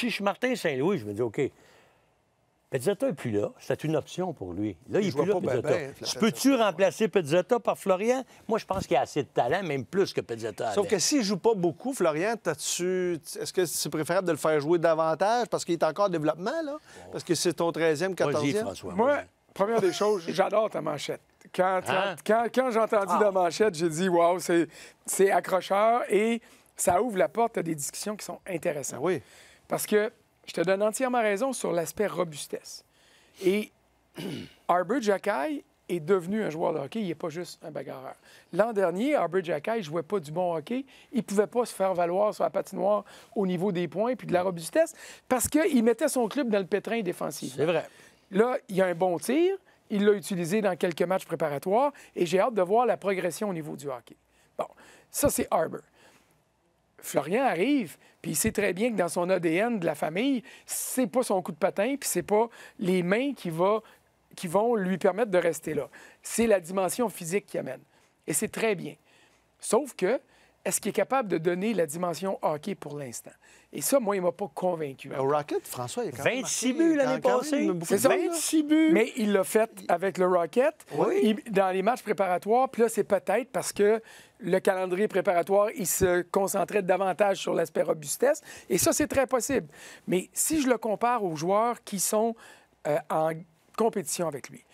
Si je suis Martin Saint-Louis, je me dis, OK, Pezzetta n'est plus là. C'est une option pour lui. Là, il n'est plus là, Pezzetta. Tu peux-tu remplacer Pezzetta par Florian? Moi, je pense qu'il a assez de talent, même plus que Pezzetta avait. Sauf que s'il ne joue pas beaucoup, Florian, est-ce que c'est préférable de le faire jouer davantage parce qu'il est encore en développement, là? Parce que c'est ton 13e, 14e? Vas-y, François. Moi, première des choses, j'adore ta manchette. Quand j'ai entendu ta manchette, j'ai dit, wow, c'est accrocheur et ça ouvre la porte à des discussions qui sont intéressantes. Oui. Parce que je te donne entièrement raison sur l'aspect robustesse. Et Arber Xhekaj est devenu un joueur de hockey, il n'est pas juste un bagarreur. L'an dernier, Arber Xhekaj ne jouait pas du bon hockey. Il ne pouvait pas se faire valoir sur la patinoire au niveau des points puis de la robustesse parce qu'il mettait son club dans le pétrin défensif. C'est vrai. Là, il y a un bon tir. Il l'a utilisé dans quelques matchs préparatoires et j'ai hâte de voir la progression au niveau du hockey. Bon, ça, c'est Arber. Florian arrive, puis il sait très bien que dans son ADN de la famille, c'est pas son coup de patin, puis c'est pas les mains qui vont lui permettre de rester là. C'est la dimension physique qui amène. Et c'est très bien. Sauf que, est-ce qu'il est capable de donner la dimension hockey pour l'instant? Et ça, moi, il ne m'a pas convaincu. Au Rocket, François, il a quand même 26 buts l'année passée. C'est ça, 26 buts. Mais il l'a fait avec le Rocket dans les matchs préparatoires. Puis là, c'est peut-être parce que le calendrier préparatoire, il se concentrait davantage sur l'aspect robustesse. Et ça, c'est très possible. Mais si je le compare aux joueurs qui sont en compétition avec lui,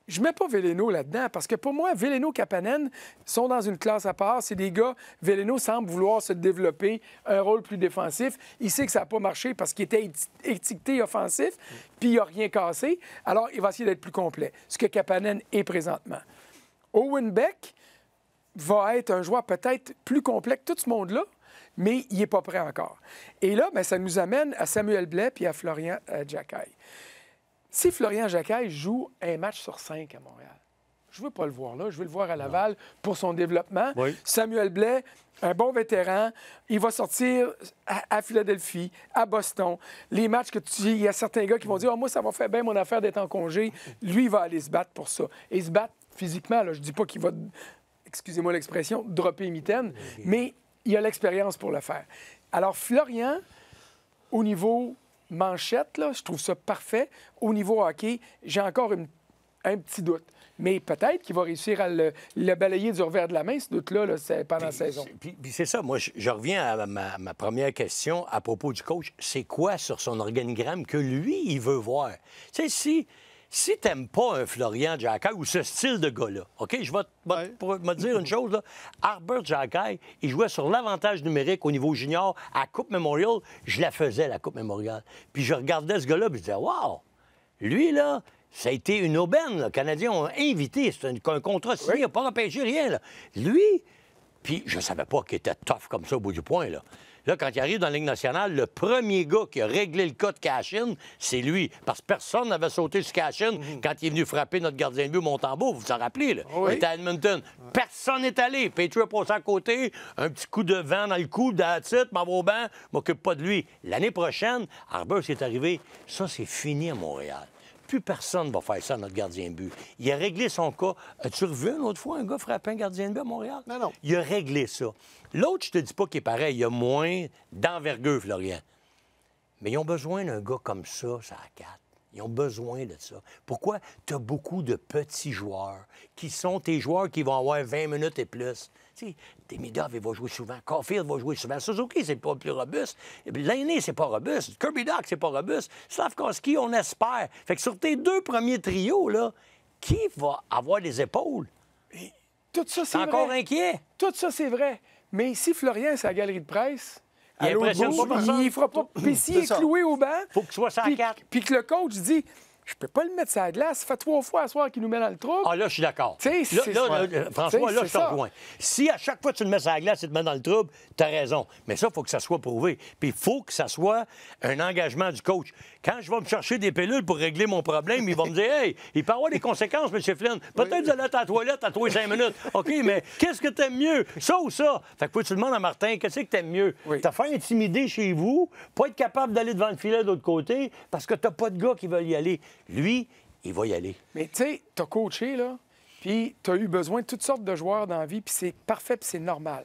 je ne mets pas Veleno là-dedans parce que pour moi, Veleno, Kapanen sont dans une classe à part. C'est des gars, Veleno semble vouloir se développer un rôle plus défensif. Il sait que ça n'a pas marché parce qu'il était étiqueté offensif, puis il n'a rien cassé. Alors, il va essayer d'être plus complet, ce que Kapanen est présentement. Owen Beck va être un joueur peut-être plus complet que tout ce monde-là, mais il n'est pas prêt encore. Et là, bien, ça nous amène à Samuel Blais puis à Florian Xhekaj. Si Florian Xhekaj joue un match sur 5 à Montréal, je ne veux pas le voir là, je veux le voir à Laval pour son développement. Oui. Samuel Blais, un bon vétéran, il va sortir à Philadelphie, à Boston. Les matchs que tu dis, il y a certains gars qui vont dire « Ah, moi, ça va faire bien mon affaire d'être en congé. » Lui, il va aller se battre pour ça. Et se battre physiquement, là, je ne dis pas qu'il va, excusez-moi l'expression, dropper mitaine, mais il a l'expérience pour le faire. Alors, Florian, au niveau manchette, là, je trouve ça parfait. Au niveau hockey, j'ai encore un petit doute. Mais peut-être qu'il va réussir à le balayer du revers de la main, ce doute-là, là, pendant la saison. Puis c'est ça, moi, je reviens à ma première question à propos du coach. C'est quoi sur son organigramme que lui, il veut voir? Tu sais, si tu n'aimes pas un Florian Xhekaj ou ce style de gars-là, OK, je vais te dire une chose, là. Arber Xhekaj, il jouait sur l'avantage numérique au niveau junior à Coupe Memorial. Je la faisais, la Coupe Memorial. Puis je regardais ce gars-là, puis je disais, wow, lui, là, ça a été une aubaine. Les Canadiens ont invité. C'est un contrat signé, il n'a pas repêché rien. Là. Lui, puis je ne savais pas qu'il était tough comme ça au bout du point. Là, quand il arrive dans la Ligue nationale, le premier gars qui a réglé le cas de Cashin, c'est lui. Parce que personne n'avait sauté sur Cashin quand il est venu frapper notre gardien de but Montembeault. Vous vous en rappelez, là? Oui. Il était à Edmonton. Personne n'est allé. Patriot passe à côté, un petit coup de vent dans le cou, that's it, m'en va au banc, m'occupe pas de lui. L'année prochaine, Arber, c'est arrivé. Ça, c'est fini à Montréal. Plus personne ne va faire ça à notre gardien de but. Il a réglé son cas. As-tu revu une autre fois un gars frapper un gardien de but à Montréal? Non. Il a réglé ça. L'autre, je te dis pas qu'il est pareil. Il a moins d'envergure, Florian. Mais ils ont besoin d'un gars comme ça à 4. Ils ont besoin de ça. Pourquoi? Tu as beaucoup de petits joueurs qui sont tes joueurs qui vont avoir 20 minutes et plus. Tu sais, Demidov, il va jouer souvent. Caulfield va jouer souvent. Suzuki, c'est pas le plus robuste. Lainé, c'est pas robuste. Kirby Dach, c'est pas robuste. Slavkovski, on espère. Fait que sur tes 2 premiers trios, là, qui va avoir des épaules? Et tout ça, c'est encore vrai. Inquiet? Tout ça, c'est vrai. Mais si Florian, c'est à la galerie de presse, Il impressionne pas personne. il ne fera pas. Puis s'il est cloué au banc, Faut qu'il soit sur la 4. puis que le coach dit je peux pas le mettre sur la glace, ça fait 3 fois à soir qu'il nous met dans le trou. Ah, là, je suis d'accord. Tu sais, François, là, je te ça. rejoins. Si à chaque fois que tu le mets sur la glace et te mets dans le trouble, tu as raison. Mais ça, il faut que ça soit prouvé. Puis il faut que ça soit un engagement du coach. Quand je vais me chercher des pilules pour régler mon problème, il va me dire hey, il peut y avoir des conséquences, M. Flynn. Peut-être d'aller à la toilette à tous les 5 minutes. OK, mais qu'est-ce que tu aimes mieux? Ça ou ça? Fait que faut que tu demandes à Martin, qu'est-ce que tu aimes mieux? Oui. Te faire intimider chez vous, pas être capable d'aller devant le filet de l'autre côté parce que tu n'as pas de gars qui veulent y aller. Lui, il va y aller. Mais tu sais, tu as coaché, là, puis tu as eu besoin de toutes sortes de joueurs dans la vie, puis c'est parfait, puis c'est normal.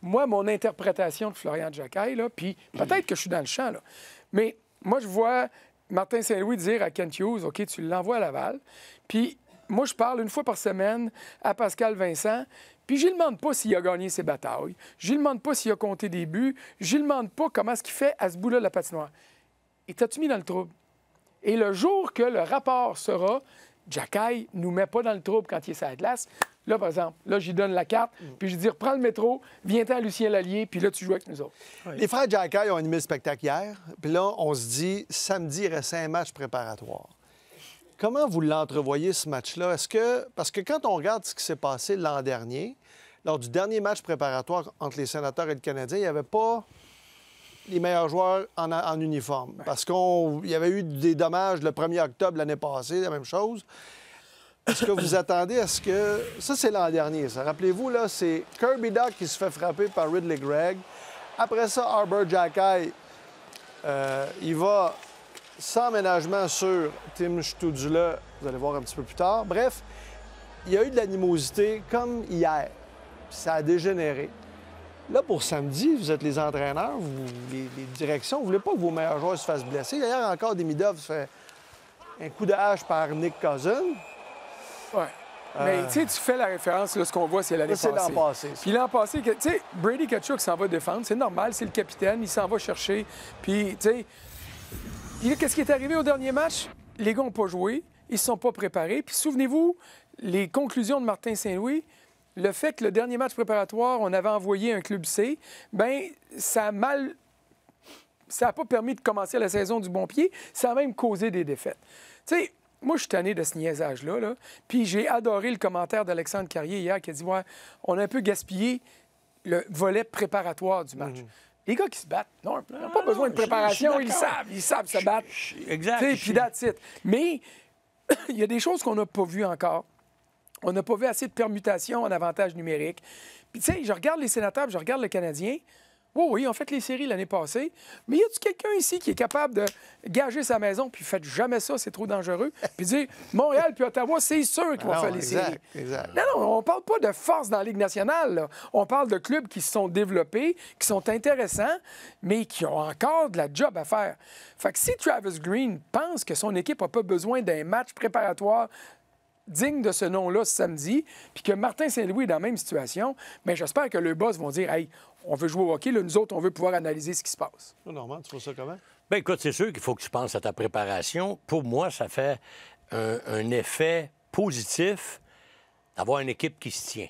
Moi, mon interprétation de Florian Xhekaj, là, puis peut-être que je suis dans le champ, là, mais moi, je vois Martin Saint-Louis dire à Kent Hughes, OK, tu l'envoies à Laval. Puis moi, je parle une fois par semaine à Pascal Vincent. Puis je ne lui demande pas s'il a gagné ses batailles. Je ne lui demande pas s'il a compté des buts. Je ne lui demande pas comment est-ce qu'il fait à ce bout-là de la patinoire. Et t'as-tu mis dans le trouble? Et le jour que le rapport sera, Jacky ne nous met pas dans le trouble quand il est sur la glace. Là, par exemple, là, j'y donne la carte, puis je dis, reprends le métro, viens-t'en à Lucien Lallier, puis là, tu joues avec nous autres. Les frères Jacky ont animé le spectacle hier. Puis là, on se dit, samedi, il reste un match préparatoire. Comment vous l'entrevoyez, ce match-là? Parce que quand on regarde ce qui s'est passé l'an dernier, lors du dernier match préparatoire entre les Sénateurs et le Canadien, il n'y avait pas les meilleurs joueurs en uniforme. Parce qu'il y avait eu des dommages le 1er octobre l'année passée, la même chose. Est-ce que vous attendez à ce que... Ça, c'est l'an dernier, ça. Rappelez-vous, là, c'est Kirby Dach qui se fait frapper par Ridley Gregg. Après ça, Arber Xhekaj, il va sans ménagement sur Tim Stützle. Vous allez voir un petit peu plus tard. Bref, il y a eu de l'animosité comme hier. Puis ça a dégénéré. Là, pour samedi, vous êtes les entraîneurs, les directions. Vous ne voulez pas que vos meilleurs joueurs se fassent blesser. D'ailleurs, encore Demidov se fait un coup de hache par Nick Cousin. Oui. Mais tu sais, tu fais la référence, là, ce qu'on voit, c'est l'année passée. C'est l'an passé. Puis l'an passé, tu sais, Brady Tkachuk s'en va défendre. C'est normal, c'est le capitaine, il s'en va chercher. Puis, tu sais, qu'est-ce qui est arrivé au dernier match? Les gars n'ont pas joué, ils ne se sont pas préparés. Puis souvenez-vous, les conclusions de Martin Saint-Louis, le fait que le dernier match préparatoire, on avait envoyé un club C, bien, ça n'a pas permis de commencer la saison du bon pied, ça a même causé des défaites. Tu sais, moi, je suis tanné de ce niaisage-là. Là. Puis j'ai adoré le commentaire d'Alexandre Carrier hier qui a dit, ouais, on a un peu gaspillé le volet préparatoire du match. Les gars qui se battent, non, ils n'ont pas besoin de préparation, ils savent se battre. Exact. Puis that's it. Mais il y a des choses qu'on n'a pas vues encore. On n'a pas vu assez de permutations en avantage numérique. Puis, tu sais, je regarde les Sénateurs, puis je regarde le Canadien. Oui, ils ont fait les séries l'année passée. Mais y a-tu quelqu'un ici qui est capable de gager sa maison, puis faites jamais ça, c'est trop dangereux, puis dire Montréal puis Ottawa, c'est sûr qu'ils vont faire les séries. Exact. Non, on parle pas de force dans la Ligue nationale. Là. On parle de clubs qui se sont développés, qui sont intéressants, mais qui ont encore de la job à faire. Fait que si Travis Green pense que son équipe n'a pas besoin d'un match préparatoire digne de ce nom-là ce samedi, puis que Martin Saint-Louis est dans la même situation, mais j'espère que le boss vont dire « Hey, on veut jouer au hockey, là, nous autres, on veut pouvoir analyser ce qui se passe. » Normand, tu vois ça comment? Bien, écoute, c'est sûr qu'il faut que tu penses à ta préparation. Pour moi, ça fait un effet positif d'avoir une équipe qui se tient.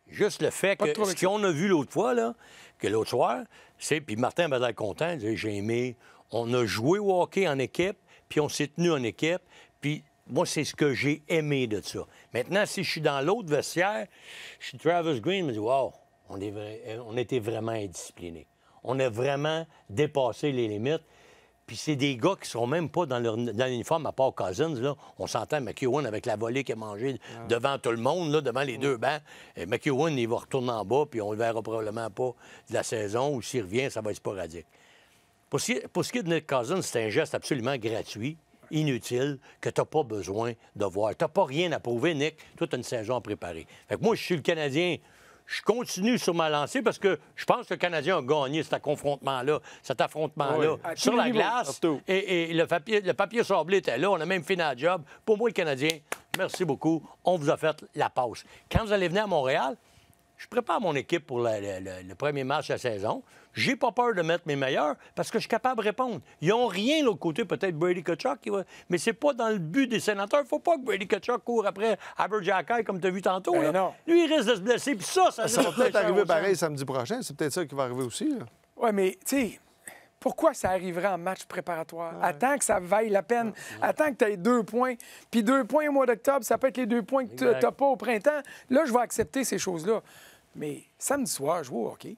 Juste le fait que ce qu'on a vu l'autre fois, là, que l'autre soir, c'est, puis Martin va être content, il dit, j'ai aimé, on a joué au hockey en équipe, puis on s'est tenu en équipe, puis moi, c'est ce que j'ai aimé de ça. Maintenant, si je suis dans l'autre vestiaire, je suis Travis Green, je me dis, wow, on était vraiment indisciplinés. On a vraiment dépassé les limites. Puis c'est des gars qui sont même pas dans l'uniforme, à part Cousins. Là. On s'entend McEwen avec la volée qu'il a mangée devant tout le monde, là, devant les deux bancs. McEwen, il va retourner en bas, puis on le verra probablement pas de la saison, ou s'il revient, ça va être sporadique. Pour ce qui est de Nick Cousins, c'est un geste absolument gratuit, inutile, que tu n'as pas besoin de voir. Tu n'as pas rien à prouver, Nick. Toi, tu as une saison à préparer. Fait que moi, je suis le Canadien. Je continue sur ma lancée parce que je pense que le Canadien a gagné cet affrontement-là, sur la glace. Et le papier sablé était là. On a même fini la job. Pour moi, le Canadien, merci beaucoup. On vous a fait la passe. Quand vous allez venir à Montréal, je prépare mon équipe pour le premier match de la saison. J'ai pas peur de mettre mes meilleurs parce que je suis capable de répondre. Ils n'ont rien de l'autre côté, peut-être Brady Tkachuk, mais c'est pas dans le but des Sénateurs. Il faut pas que Brady Tkachuk court après Arber Xhekaj, comme tu as vu tantôt. Là. Non. Lui, il risque de se blesser, puis ça va peut-être arriver pareil samedi prochain. C'est peut-être ça qui va arriver aussi. Oui, mais tu sais, pourquoi ça arriverait en match préparatoire? Attends que ça vaille la peine. Attends que tu aies 2 points. Puis 2 points au mois d'octobre, ça peut être les 2 points que tu n'as pas au printemps. Là, je vais accepter ces choses-là. Mais samedi soir, je joue au hockey.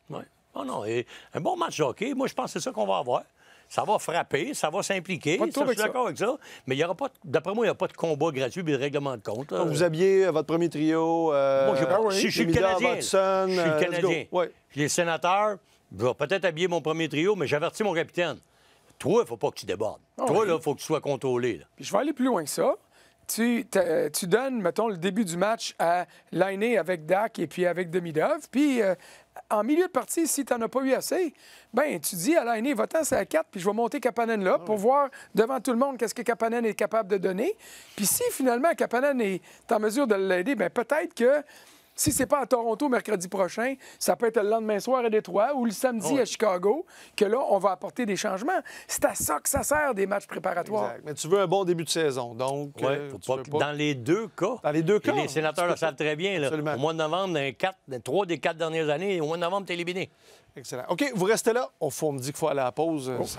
Oui. Oh non, et un bon match de hockey, moi, je pense que c'est ça qu'on va avoir. Ça va frapper, ça va s'impliquer. Je suis d'accord avec ça. Mais il y aura pas, d'après moi, il n'y a pas de combat gratuit et de règlement de compte. Donc, vous habillez votre premier trio. Moi, je suis le Canadien. Watson, je suis le Canadien. Les Sénateurs, je vais peut-être habiller mon premier trio, mais j'avertis mon capitaine. Toi, il ne faut pas que tu débordes. Toi, il faut que tu sois contrôlé. Là. Puis je vais aller plus loin que ça. tu donnes, mettons, le début du match à Laine avec Dak et puis avec Demidov. Puis, en milieu de partie, si tu n'en as pas eu assez, ben tu dis à Laine, va-t'en, c'est à 4, puis je vais monter Kapanen là pour voir devant tout le monde qu'est-ce que Kapanen est capable de donner. Puis si, finalement, Kapanen est en mesure de l'aider, bien peut-être que si c'est pas à Toronto mercredi prochain, ça peut être le lendemain soir à Détroit ou le samedi à Chicago, que là, on va apporter des changements. C'est à ça que ça sert, des matchs préparatoires. Exact. Mais tu veux un bon début de saison, donc... Dans les deux cas. Dans les deux cas. Et les sénateurs le savent très bien. Là. Au mois de novembre, dans 3 des 4 dernières années, au mois de novembre, tu es éliminé. Excellent. OK, vous restez là. On me dit qu'il faut aller à la pause.